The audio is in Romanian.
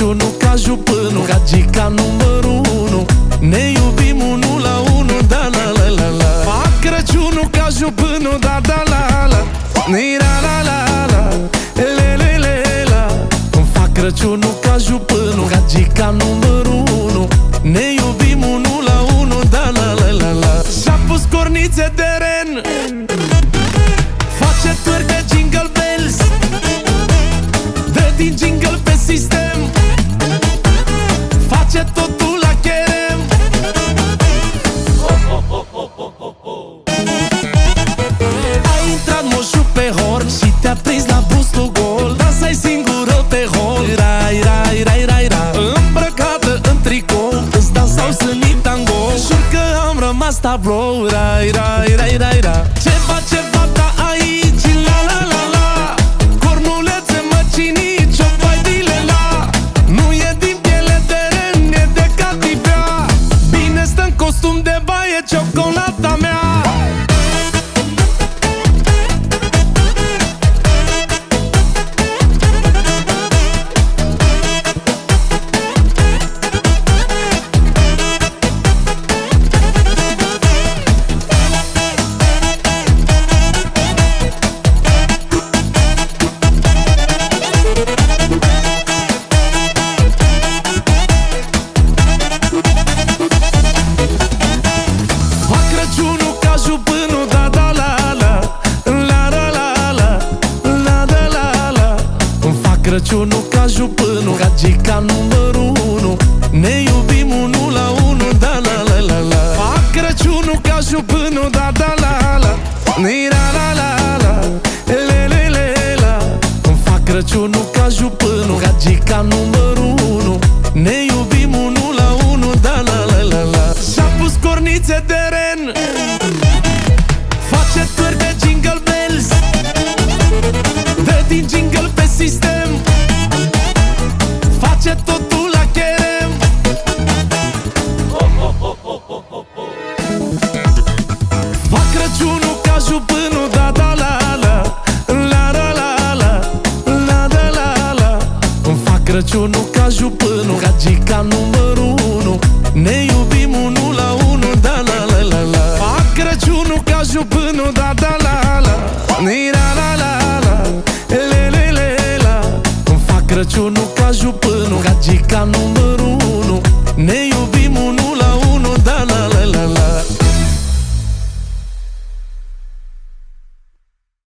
Crăciunul ca jupânul, gagica numărul 1. Ne iubim unul la unul, da la la la la. Fac Crăciunul ca jupânul, da da la la. Ni-ra la la la, le le le la. Fac Crăciunul ca jupânul, gagica numărul 1. Ne iubim unul la unul, da la la la la. Și-a pus cornițe de ren, face târg de jingle bells, dă din jingle pe sistem, face totul la cherem. A intrat moșul pe horn și te-a prins la bustul gol. Dansai singură pe hol, rai, rai, rai, rai, rai. Îmbrăcată în tricou, îți dansau sânii tango. Jur că am rămas tablou, rai, rai, rai, rai, rai. Ce face fata aici, la la la la? Cornulețe măcinii, ciopai dilela. Nu e din piele de ren, e de catifea. Bine stă în costum de baie, ciocolata mea. Crăciunul ca jupânul, gagica numărul 1. Ne iubim unul la unul, da la la la la. Fac Crăciunul ca jupânul, da da la la. Ni-ra la la la, le le le la. Fac Crăciunul ca jupânul, gagica numărul 1. Ne iubim unul la unul, da la la la la. Și-a pus cornițe de ren, face târg de jingle bells, dă din jingle pe sistem, face totul la cherem. Fac Crăciunul ca jupânul, da da la la. La la la la, la da la la. Fac Crăciunul ca jupânul, gagica numărul 1. Ne iubim unul la unul, da la la la la. Fac Crăciunul ca jupânul, da da la la. Ni-ra la la la, le le le la. Fac Crăciunul ca jupânul, gagica numărul 1.